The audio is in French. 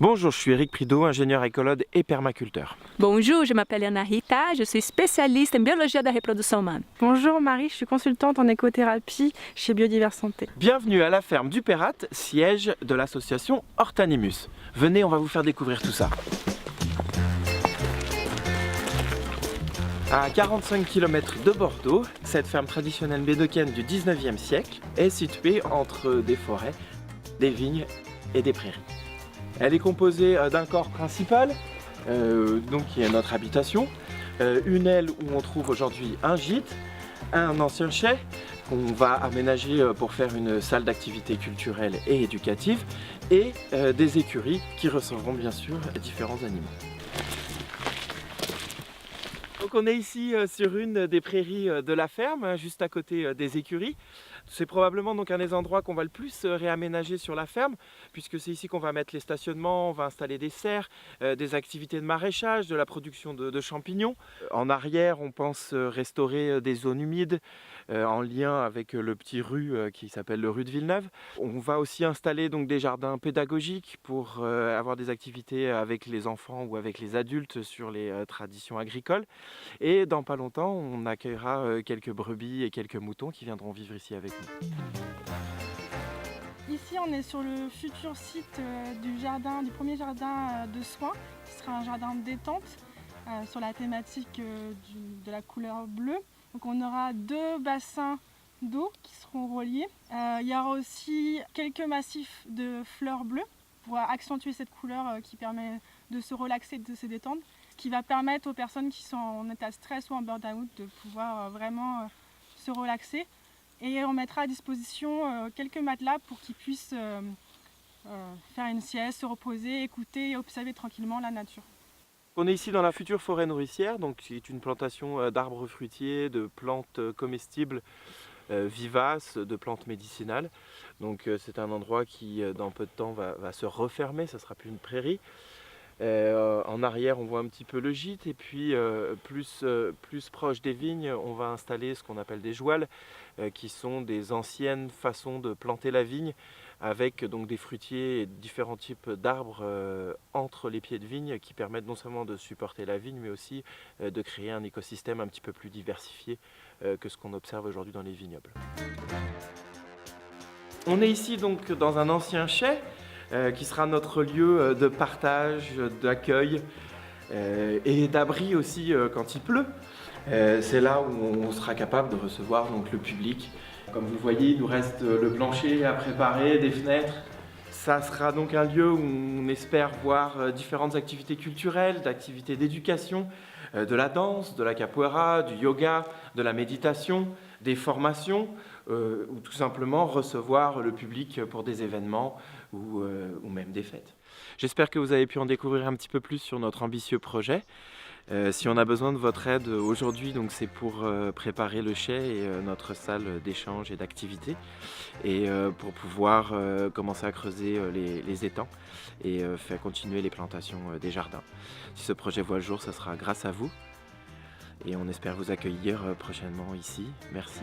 Bonjour, je suis Eric Prideau, ingénieur écologue et permaculteur. Bonjour, je m'appelle Ana Rita, je suis spécialiste en biologie de la reproduction humaine. Bonjour Marie, je suis consultante en écothérapie chez Biodivers Santé. Bienvenue à la ferme du Perrat, siège de l'association Hortanimus. Venez, on va vous faire découvrir tout ça. À 45 km de Bordeaux, cette ferme traditionnelle médocaine du 19e siècle est située entre des forêts, des vignes et des prairies. Elle est composée d'un corps principal, donc qui est notre habitation, une aile où on trouve aujourd'hui un gîte, un ancien chai qu'on va aménager pour faire une salle d'activité culturelle et éducative, et des écuries qui recevront bien sûr différents animaux. Donc on est ici sur une des prairies de la ferme, juste à côté des écuries. C'est probablement donc un des endroits qu'on va le plus réaménager sur la ferme, puisque c'est ici qu'on va mettre les stationnements, on va installer des serres, des activités de maraîchage, de la production de champignons. En arrière, on pense restaurer des zones humides en lien avec le petit rue qui s'appelle le rue de Villeneuve. On va aussi installer donc des jardins pédagogiques pour avoir des activités avec les enfants ou avec les adultes sur les traditions agricoles. Et dans pas longtemps, on accueillera quelques brebis et quelques moutons qui viendront vivre ici avec nous. Ici on est sur le futur site du premier jardin de soins, qui sera un jardin de détente sur la thématique de la couleur bleue. Donc on aura 2 bassins d'eau qui seront reliés. Il y aura aussi quelques massifs de fleurs bleues pour accentuer cette couleur qui permet de se relaxer, de se détendre, qui va permettre aux personnes qui sont en état de stress ou en burn-out de pouvoir vraiment se relaxer. Et on mettra à disposition quelques matelas pour qu'ils puissent faire une sieste, se reposer, écouter et observer tranquillement la nature. On est ici dans la future forêt nourricière, donc c'est une plantation d'arbres fruitiers, de plantes comestibles vivaces, de plantes médicinales. Donc c'est un endroit qui dans peu de temps va se refermer, ça ne sera plus une prairie. En arrière on voit un petit peu le gîte, et puis plus proche des vignes on va installer ce qu'on appelle des jouales, qui sont des anciennes façons de planter la vigne, avec donc des fruitiers et différents types d'arbres entre les pieds de vigne, qui permettent non seulement de supporter la vigne mais aussi de créer un écosystème un petit peu plus diversifié que ce qu'on observe aujourd'hui dans les vignobles. On est ici donc dans un ancien chai qui sera notre lieu de partage, d'accueil et d'abri aussi quand il pleut. C'est là où on sera capable de recevoir donc le public. Comme vous le voyez, il nous reste le plancher à préparer, des fenêtres. Ça sera donc un lieu où on espère voir différentes activités culturelles, d'activités d'éducation, de la danse, de la capoeira, du yoga, de la méditation, des formations, ou tout simplement recevoir le public pour des événements ou même des fêtes. J'espère que vous avez pu en découvrir un petit peu plus sur notre ambitieux projet. Si on a besoin de votre aide aujourd'hui, donc c'est pour préparer le chai et notre salle d'échange et d'activité, et pour pouvoir commencer à creuser les étangs et faire continuer les plantations des jardins. Si ce projet voit le jour, ce sera grâce à vous, et on espère vous accueillir prochainement ici. Merci.